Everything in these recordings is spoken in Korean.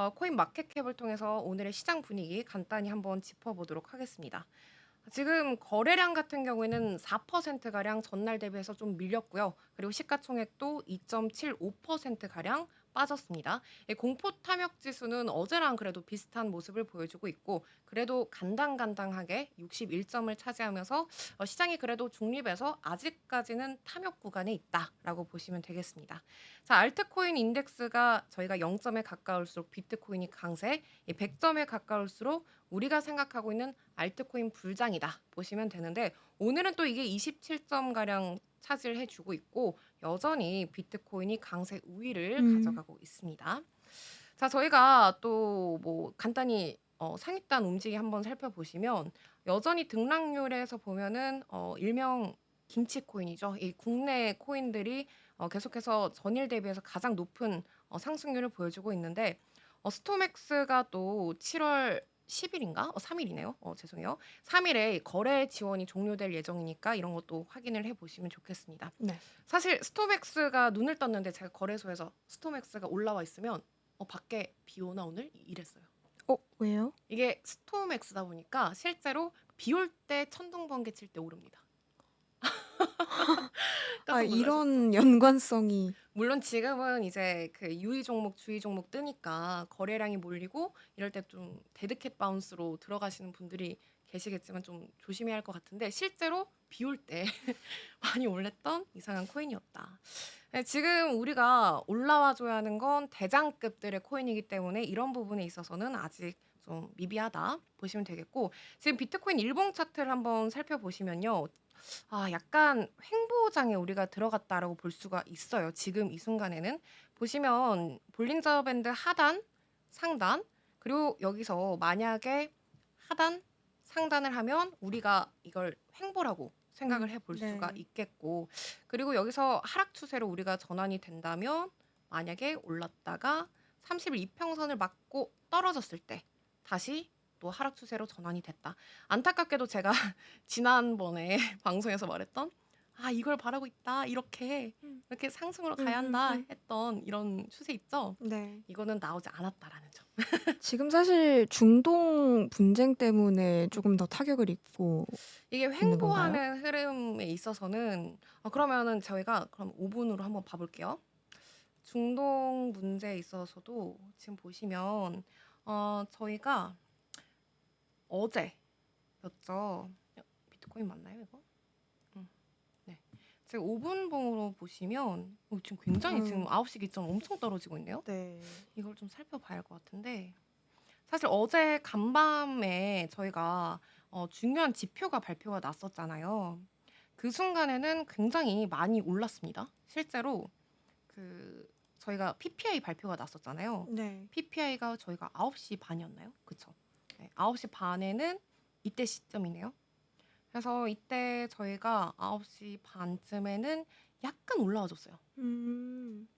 코인 마켓캡을 통해서 오늘의 시장 분위기 간단히 한번 짚어보도록 하겠습니다. 지금 거래량 같은 경우에는 4%가량 전날 대비해서 좀 밀렸고요. 그리고 시가총액도 2.75%가량 빠졌습니다. 이 공포 탐욕 지수는 어제랑 그래도 비슷한 모습을 보여주고 있고, 그래도 간당간당하게 61점을 차지하면서 시장이 그래도 중립에서 아직까지는 탐욕 구간에 있다라고 보시면 되겠습니다. 자, 알트코인 인덱스가 저희가 0점에 가까울수록 비트코인이 강세, 100점에 가까울수록 우리가 생각하고 있는 알트코인 불장이다 보시면 되는데, 오늘은 또 이게 27점 가량 차지를 해주고 있고 여전히 비트코인이 강세 우위를 음. 가져가고 있습니다. 자, 저희가 또 뭐 간단히 상위단 움직임 한번 살펴보시면, 여전히 등락률에서 보면은 일명 김치 코인이죠. 이 국내 코인들이 계속해서 전일 대비해서 가장 높은 상승률을 보여주고 있는데, 스토맥스가 또 7월 10일인가? 3일이네요. 죄송해요. 3일에 거래 지원이 종료될 예정이니까 이런 것도 확인을 해보시면 좋겠습니다. 네. 사실 스토맥스가 눈을 떴는데 제가 거래소에서 스토맥스가 올라와 있으면 밖에 비 오나 오늘? 이랬어요. 왜요? 이게 스토맥스다 보니까 실제로 비 올 때 천둥 번개 칠 때 오릅니다. 깜짝 놀라셨죠? 이런 연관성이. 물론 지금은 이제 그 유의 종목, 주의 종목 뜨니까 거래량이 몰리고 이럴 때 좀 데드캣 바운스로 들어가시는 분들이 계시겠지만 좀 조심해야 할 것 같은데, 실제로 비 올 때 많이 올랐던 이상한 코인이었다. 네, 지금 우리가 올라와 줘야 하는 건 대장급들의 코인이기 때문에 이런 부분에 있어서는 아직 좀 미비하다 보시면 되겠고, 지금 비트코인 일봉 차트를 한번 살펴보시면요. 약간 횡보장에 우리가 들어갔다라고 볼 수가 있어요. 지금 이 순간에는 보시면 볼린저 밴드 하단, 상단, 그리고 여기서 만약에 하단, 상단을 하면 우리가 이걸 횡보라고 생각을 해볼 수가 네. 있겠고, 그리고 여기서 하락 추세로 우리가 전환이 된다면, 만약에 올랐다가 30일 이평선을 맞고 떨어졌을 때 다시 또 하락 추세로 전환이 됐다. 안타깝게도 제가 지난번에 방송에서 말했던 이걸 바라고 있다. 음. 이렇게 상승으로 가야 한다 했던 이런 추세 있죠? 네. 이거는 나오지 않았다라는 점. 지금 사실 중동 분쟁 때문에 조금 더 타격을 입고 이게 있는 건가요? 횡보하는 흐름에 있어서는 그러면은 저희가 그럼 5분으로 한번 봐 볼게요. 중동 문제에 있어서도 지금 보시면 저희가 어제였죠. 비트코인 맞나요, 이거? 음. 네. 지금 5분 봉으로 보시면 지금 굉장히 지금 음. 9시 기점 엄청 떨어지고 있네요. 네. 이걸 좀 살펴봐야 할 것 같은데, 사실 어제 간밤에 저희가 중요한 지표가 발표가 났었잖아요. 그 순간에는 굉장히 많이 올랐습니다. 실제로 그 저희가 PPI 발표가 났었잖아요. 네. PPI가 저희가 9시 반이었나요? 그쵸? 네, 9시 반에는 이때 시점이네요. 그래서 이때 저희가 9시 반쯤에는 약간 올라와 줬어요. 음.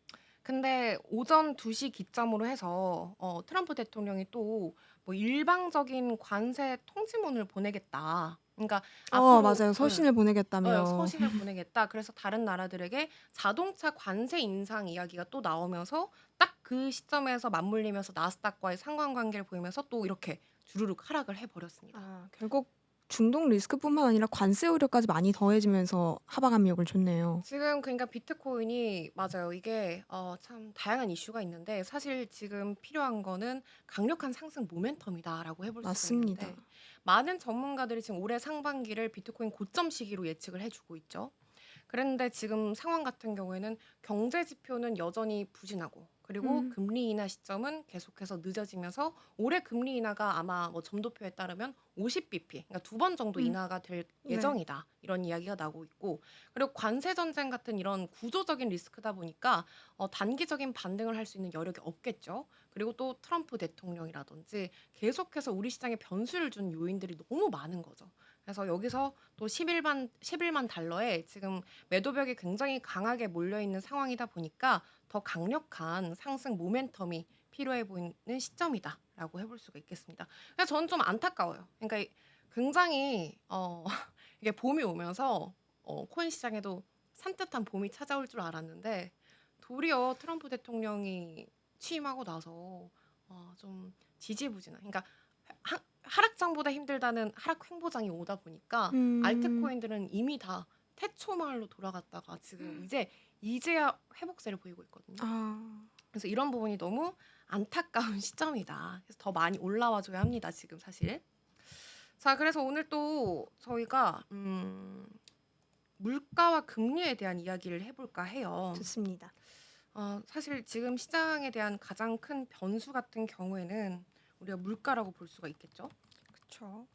근데 오전 2시 기점으로 해서 트럼프 대통령이 또 뭐 일방적인 관세 통지문을 보내겠다. 그러니까 앞으로 맞아요. 서신을 보내겠다며. 서신을 보내겠다. 그래서 다른 나라들에게 자동차 관세 인상 이야기가 또 나오면서 딱 그 시점에서 맞물리면서 나스닥과의 상관관계를 보이면서 또 이렇게 주르륵 하락을 해버렸습니다. 결국 중동 리스크뿐만 아니라 관세 우려까지 많이 더해지면서 하방 압력을 줬네요. 지금 그러니까 비트코인이 맞아요. 이게 참 다양한 이슈가 있는데, 사실 지금 필요한 거는 강력한 상승 모멘텀이다라고 해볼 수가 맞습니다. 있는데, 많은 전문가들이 지금 올해 상반기를 비트코인 고점 시기로 예측을 해주고 있죠. 그런데 지금 상황 같은 경우에는 경제 지표는 여전히 부진하고, 그리고 음. 금리 인하 시점은 계속해서 늦어지면서 올해 금리 인하가 아마 뭐 점도표에 따르면 50bp, 그러니까 2번 정도 음. 인하가 될 네. 예정이다. 이런 이야기가 나오고 있고, 그리고 관세 전쟁 같은 이런 구조적인 리스크다 보니까 단기적인 반등을 할 수 있는 여력이 없겠죠. 그리고 또 트럼프 대통령이라든지 계속해서 우리 시장에 변수를 준 요인들이 너무 많은 거죠. 그래서 여기서 또 11만 달러에 지금 매도벽이 굉장히 강하게 몰려 있는 상황이다 보니까 더 강력한 상승 모멘텀이 필요해 보이는 시점이다라고 해볼 수가 있겠습니다. 그래서 저는 좀 안타까워요. 그러니까 굉장히 이게 봄이 오면서 코인 시장에도 산뜻한 봄이 찾아올 줄 알았는데, 도리어 트럼프 대통령이 취임하고 나서 좀 지지부진한, 그러니까 하락장보다 힘들다는 하락 횡보장이 오다 보니까 음. 알트코인들은 이미 다 태초마을로 돌아갔다가 지금 이제야 회복세를 보이고 있거든요. 아. 그래서 이런 부분이 너무 안타까운 시점이다. 그래서 더 많이 올라와 줘야 합니다, 지금 사실. 자, 그래서 오늘 또 저희가 물가와 금리에 대한 이야기를 해볼까 해요. 좋습니다. 사실 지금 시장에 대한 가장 큰 변수 같은 경우에는 우리가 물가라고 볼 수가 있겠죠. 그쵸.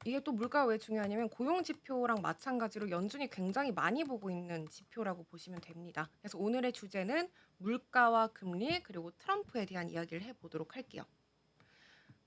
이게 또 물가가 왜 중요하냐면 고용 지표랑 마찬가지로 연준이 굉장히 많이 보고 있는 지표라고 보시면 됩니다. 그래서 오늘의 주제는 물가와 금리 그리고 트럼프에 대한 이야기를 해보도록 할게요.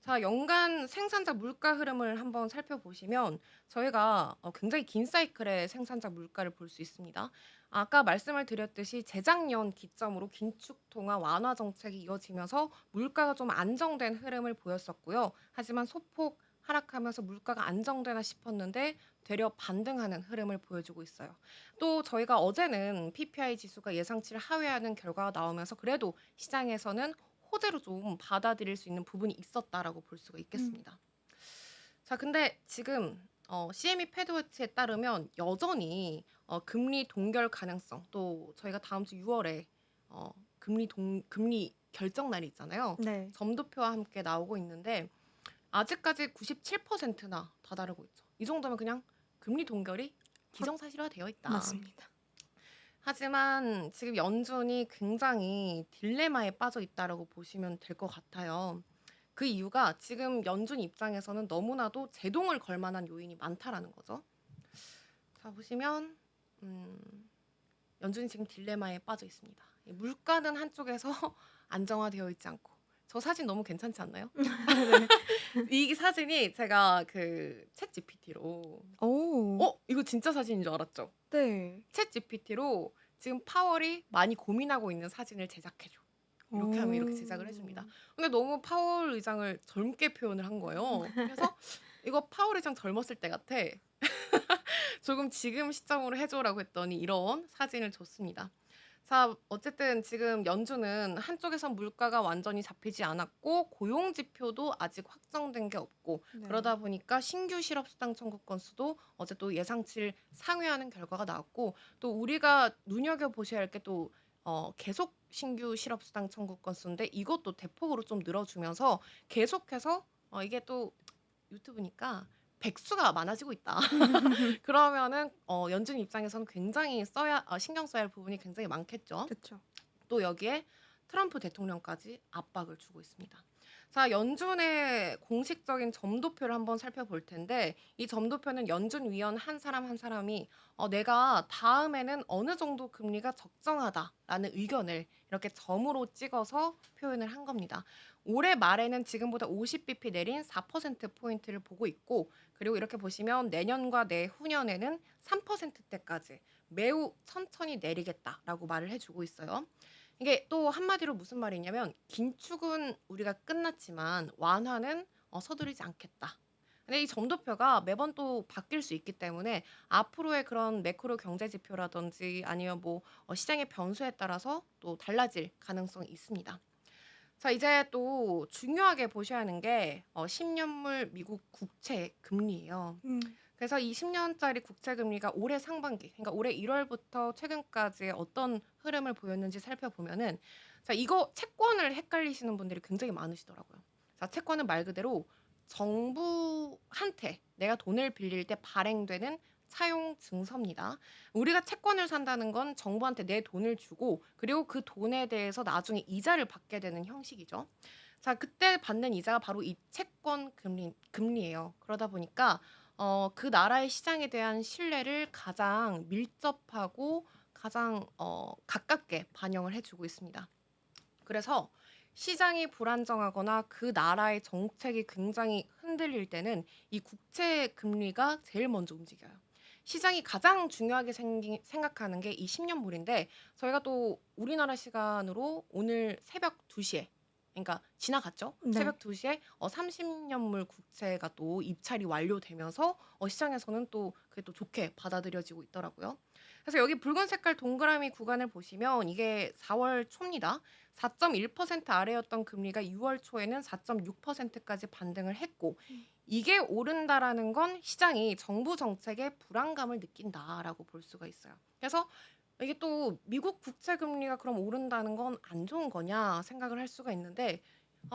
자, 연간 생산자 물가 흐름을 한번 살펴보시면 저희가 굉장히 긴 사이클의 생산자 물가를 볼 수 있습니다. 아까 말씀을 드렸듯이 재작년 기점으로 긴축 통화 완화 정책이 이어지면서 물가가 좀 안정된 흐름을 보였었고요. 하지만 소폭 하락하면서 물가가 안정되나 싶었는데 되려 반등하는 흐름을 보여주고 있어요. 또 저희가 어제는 PPI 지수가 예상치를 하회하는 결과가 나오면서 그래도 시장에서는 호재로 좀 받아들일 수 있는 부분이 있었다라고 볼 수가 음. 있겠습니다. 자, 근데 지금 CME 패드워치에 따르면 여전히 금리 동결 가능성, 또 저희가 다음 주 6월에 금리 결정 날이 있잖아요. 네. 점도표와 함께 나오고 있는데 아직까지 97%나 다다르고 있죠. 이 정도면 그냥 금리 동결이 기정사실화되어 있다. 맞습니다. 하지만 지금 연준이 굉장히 딜레마에 빠져 있다라고 보시면 될 것 같아요. 그 이유가 지금 연준 입장에서는 너무나도 제동을 걸 만한 요인이 많다라는 거죠. 자, 보시면 연준이 지금 딜레마에 빠져 있습니다. 물가는 한쪽에서 안정화되어 있지 않고 저 사진 너무 괜찮지 않나요? 네. 이 사진이 제가 그 챗 GPT로 오. 이거 진짜 사진인 줄 알았죠? 네. 챗 GPT로 지금 파월이 많이 고민하고 있는 사진을 제작해줘. 이렇게 하면 이렇게 제작을 해줍니다. 오. 근데 너무 파월 의장을 젊게 표현을 한 거예요. 그래서 이거 파월 의장 젊었을 때 같아. 조금 지금 시점으로 해줘라고 했더니 이런 사진을 줬습니다. 자, 어쨌든 지금 연준은 한쪽에선 물가가 완전히 잡히지 않았고 고용 지표도 아직 확정된 게 없고 네. 그러다 보니까 신규 실업 수당 청구 건수도 어제 또 예상치를 상회하는 결과가 나왔고 또 우리가 눈여겨 보셔야 할 게 또 계속 신규 실업 수당 청구 건수인데 이것도 대폭으로 좀 늘어주면서 계속해서 이게 또 유튜브니까 백수가 많아지고 있다. 그러면은 연준 입장에서는 굉장히 신경 써야 할 부분이 굉장히 많겠죠. 그쵸. 또 여기에 트럼프 대통령까지 압박을 주고 있습니다. 자, 연준의 공식적인 점도표를 한번 살펴볼 텐데 이 점도표는 연준 위원 한 사람 한 사람이 내가 다음에는 어느 정도 금리가 적정하다라는 의견을 이렇게 점으로 찍어서 표현을 한 겁니다. 올해 말에는 지금보다 50bp 내린 4%포인트를 보고 있고 그리고 이렇게 보시면 내년과 내후년에는 3%대까지 매우 천천히 내리겠다라고 말을 해주고 있어요. 이게 또 한마디로 무슨 말이냐면 긴축은 우리가 끝났지만 완화는 서두르지 않겠다. 근데 이 점도표가 매번 또 바뀔 수 있기 때문에 앞으로의 그런 매크로 경제 지표라든지 아니면 뭐 시장의 변수에 따라서 또 달라질 가능성이 있습니다. 자, 이제 또 중요하게 보셔야 하는 게 10년물 미국 국채 금리예요. 음. 그래서 이 10년짜리 국채 금리가 올해 상반기, 그러니까 올해 1월부터 최근까지 어떤 흐름을 보였는지 살펴보면은 자, 이거 채권을 헷갈리시는 분들이 굉장히 많으시더라고요. 자, 채권은 말 그대로 정부한테 내가 돈을 빌릴 때 발행되는 차용 증서입니다. 우리가 채권을 산다는 건 정부한테 내 돈을 주고 그리고 그 돈에 대해서 나중에 이자를 받게 되는 형식이죠. 자, 그때 받는 이자가 바로 이 채권 금리예요. 그러다 보니까 그 나라의 시장에 대한 신뢰를 가장 밀접하고 가장 가깝게 반영을 해주고 있습니다. 그래서 시장이 불안정하거나 그 나라의 정책이 굉장히 흔들릴 때는 이 국채 금리가 제일 먼저 움직여요. 시장이 가장 중요하게 생각하는 게 이 10년물인데 저희가 또 우리나라 시간으로 오늘 새벽 2시에 그러니까 지나갔죠. 네. 새벽 2시에 30년물 국채가 또 입찰이 완료되면서 시장에서는 또 그게 또 좋게 받아들여지고 있더라고요. 그래서 여기 붉은 색깔 동그라미 구간을 보시면 이게 4월 초입니다. 4.1% 아래였던 금리가 6월 초에는 4.6%까지 반등을 했고 이게 오른다라는 건 시장이 정부 정책에 불안감을 느낀다라고 볼 수가 있어요. 그래서 이게 또 미국 국채 금리가 그럼 오른다는 건 안 좋은 거냐 생각을 할 수가 있는데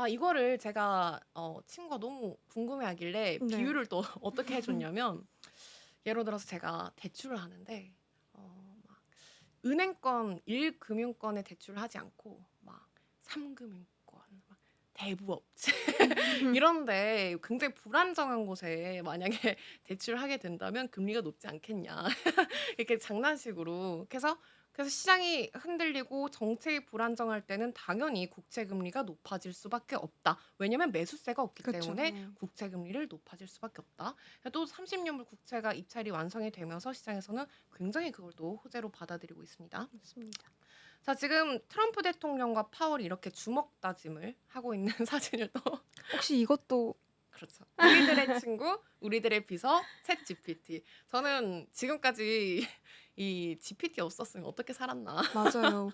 이거를 제가 친구가 너무 궁금해하길래 네. 비유를 또 어떻게 해줬냐면 예를 들어서 제가 대출을 하는데 막 은행권 1금융권에 대출을 하지 않고 막 3금융권, 막 대부업체 이런데 굉장히 불안정한 곳에 만약에 대출을 하게 된다면 금리가 높지 않겠냐. 이렇게 장난식으로. 그래서 시장이 흔들리고 정책이 불안정할 때는 당연히 국채 금리가 높아질 수밖에 없다. 왜냐면 매수세가 없기 그쵸. 때문에 국채 금리를 높아질 수밖에 없다. 또 30년물 국채가 입찰이 완성이 되면서 시장에서는 굉장히 그걸 또 호재로 받아들이고 있습니다. 맞습니다. 자, 지금 트럼프 대통령과 파월이 이렇게 주먹 다짐을 하고 있는 사진을 또 혹시 이것도 그렇죠. 우리들의 친구, 우리들의 비서, 챗 GPT. 저는 지금까지 이 GPT 없었으면 어떻게 살았나. 맞아요.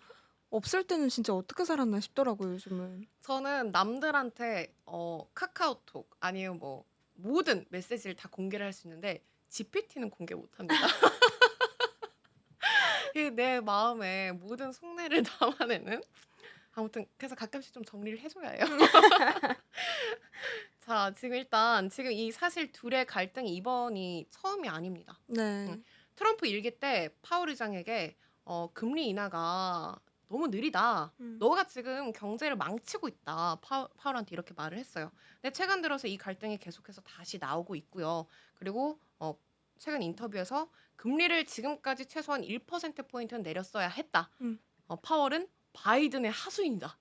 없을 때는 진짜 어떻게 살았나 싶더라고요, 요즘은. 저는 남들한테 카카오톡 아니면 뭐 모든 메시지를 다 공개를 할 수 있는데 GPT는 공개 못 합니다. 이게 내 마음에 모든 속내를 담아내는. 아무튼 그래서 가끔씩 좀 정리를 해줘야 해요. 자, 지금 이 사실 둘의 갈등이 이번이 처음이 아닙니다. 네. 트럼프 일기 때 파월 의장에게 금리 인하가 너무 느리다. 음. 너가 지금 경제를 망치고 있다. 파월한테 이렇게 말을 했어요. 근데 최근 들어서 이 갈등이 계속해서 다시 나오고 있고요. 그리고 최근 인터뷰에서 금리를 지금까지 최소한 1%포인트는 내렸어야 했다. 음. 파월은 바이든의 하수인이다.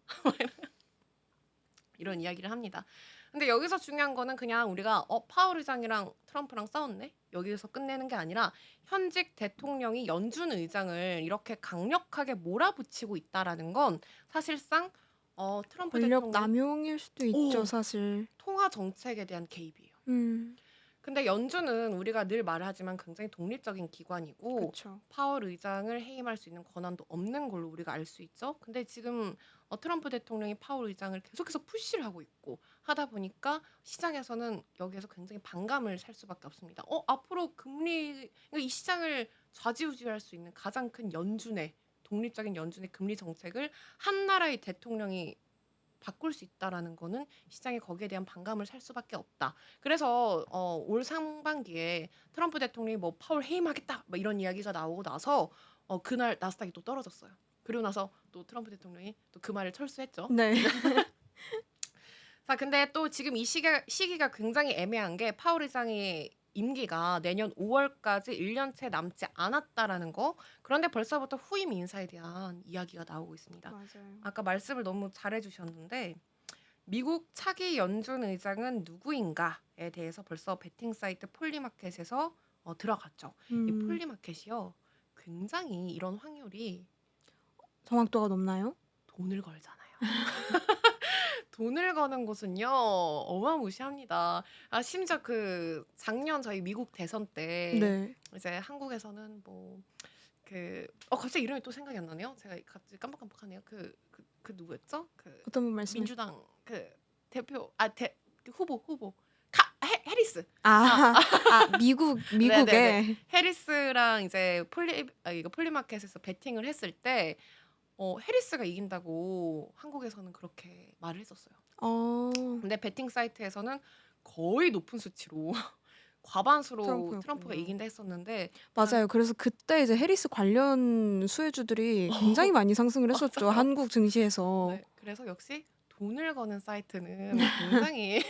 이런 이야기를 합니다. 근데 여기서 중요한 거는 그냥 우리가 파월 의장이랑 트럼프랑 싸웠네? 여기서 끝내는 게 아니라 현직 대통령이 연준 의장을 이렇게 강력하게 몰아붙이고 있다라는 건 사실상 트럼프 권력 대통령 남용일 수도 있죠, 오, 사실. 통화 정책에 대한 개입이에요. 음. 근데 연준은 우리가 늘 말하지만 굉장히 독립적인 기관이고 그쵸. 파월 의장을 해임할 수 있는 권한도 없는 걸로 우리가 알 수 있죠. 근데 지금 트럼프 대통령이 파월 의장을 계속해서 푸시를 하고 있고 하다 보니까 시장에서는 여기에서 굉장히 반감을 살 수밖에 없습니다. 앞으로 그러니까 이 시장을 좌지우지할 수 있는 가장 큰 독립적인 연준의 금리 정책을 한 나라의 대통령이 바꿀 수 있다라는 거는 시장이 거기에 대한 반감을 살 수밖에 없다. 그래서 올 상반기에 트럼프 대통령이 뭐 파월 해임하겠다 뭐 이런 이야기가 나오고 나서 그날 나스닥이 또 떨어졌어요. 그리고 나서 또 트럼프 대통령이 또 그 말을 철수했죠. 네. 자, 근데 또 지금 이 시기가 굉장히 애매한 게 파월 의장의 임기가 내년 5월까지 1년채 남지 않았다라는 거. 그런데 벌써부터 후임 인사에 대한 이야기가 나오고 있습니다. 맞아요. 아까 말씀을 너무 잘해주셨는데 미국 차기 연준 의장은 누구인가에 대해서 벌써 베팅 사이트 폴리마켓에서 들어갔죠. 이 폴리마켓이요. 굉장히 이런 확률이 정확도가 높나요? 돈을 걸잖아요. 돈을 거는 곳은요 어마무시합니다. 심지어 그 작년 저희 미국 대선 때 네. 이제 한국에서는 뭐 갑자기 이름이 또 생각이 안 나네요. 제가 갑자기 깜빡깜빡하네요. 그 누구였죠? 그 어떤 분 말씀을? 민주당 그 대표 그 후보 해리스. 네네네. 미국에. 해리스랑 이제 이거 폴리마켓에서 베팅을 했을 때 해리스가 이긴다고 한국에서는 그렇게 말을 했었어요. 근데 베팅 사이트에서는 거의 높은 수치로 과반수로 트럼프였군요. 트럼프가 이긴다 했었는데 맞아요. 그래서 그때 이제 해리스 관련 수혜주들이 굉장히 많이 상승을 했었죠. 맞아요. 한국 증시에서. 네, 그래서 역시 돈을 거는 사이트는 굉장히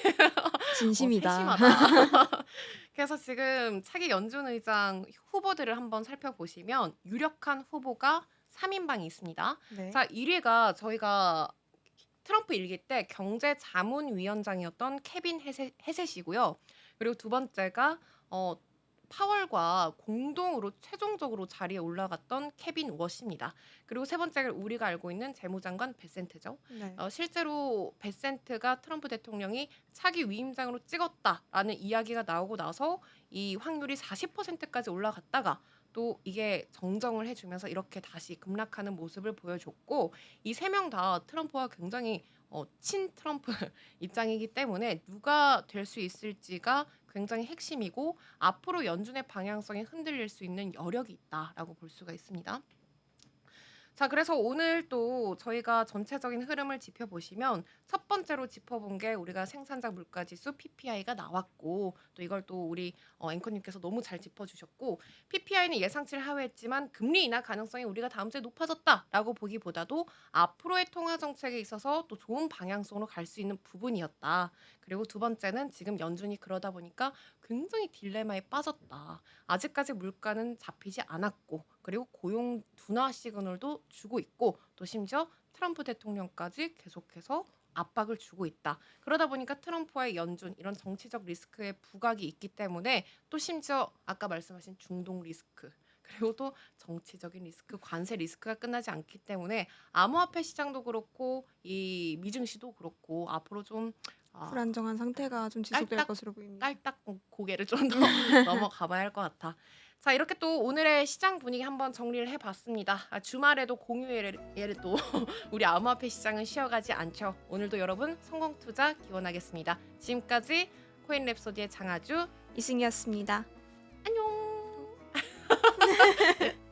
진심이다. 세심하다. 그래서 지금 차기 연준 의장 후보들을 한번 살펴보시면 유력한 후보가 3인방이 있습니다. 네. 자, 1위가 저희가 트럼프 일기 때 경제자문위원장이었던 케빈 헤셋이고요. 그리고 두 번째가 파월과 공동으로 최종적으로 자리에 올라갔던 케빈 워시입니다. 그리고 세 번째가 우리가 알고 있는 재무장관 베센트죠. 네. 실제로 베센트가 트럼프 대통령이 차기 위임장으로 찍었다라는 이야기가 나오고 나서 이 확률이 40%까지 올라갔다가 또 이게 정정을 해주면서 이렇게 다시 급락하는 모습을 보여줬고 이 세 명 다 트럼프와 굉장히 친 트럼프 입장이기 때문에 누가 될 수 있을지가 굉장히 핵심이고 앞으로 연준의 방향성이 흔들릴 수 있는 여력이 있다라고 볼 수가 있습니다. 자, 그래서 오늘 또 저희가 전체적인 흐름을 짚어보시면 첫 번째로 짚어본 게 우리가 생산자 물가지수 PPI가 나왔고 또 이걸 또 우리 앵커님께서 너무 잘 짚어주셨고 PPI는 예상치를 하회했지만 금리 인하 가능성이 우리가 다음 주에 높아졌다라고 보기보다도 앞으로의 통화 정책에 있어서 또 좋은 방향성으로 갈 수 있는 부분이었다. 그리고 두 번째는 지금 연준이 그러다 보니까 굉장히 딜레마에 빠졌다. 아직까지 물가는 잡히지 않았고 그리고 고용 둔화 시그널도 주고 있고 또 심지어 트럼프 대통령까지 계속해서 압박을 주고 있다. 그러다 보니까 트럼프와의 연준 이런 정치적 리스크의 부각이 있기 때문에 또 심지어 아까 말씀하신 중동 리스크 그리고 또 정치적인 리스크, 관세 리스크가 끝나지 않기 때문에 암호화폐 시장도 그렇고 이 미증시도 그렇고 앞으로 좀 불안정한 상태가 좀 지속될 깔딱 것으로 보입니다. 깔딱 고개를 좀 더 넘어가 봐야 할 것 같아. 자, 이렇게 또 오늘의 시장 분위기 한번 정리를 해봤습니다. 주말에도 공휴일에를 또 우리 암호화폐 시장은 쉬어가지 않죠. 오늘도 여러분 성공 투자 기원하겠습니다. 지금까지 코인랩소디의 장아주 이승이었습니다.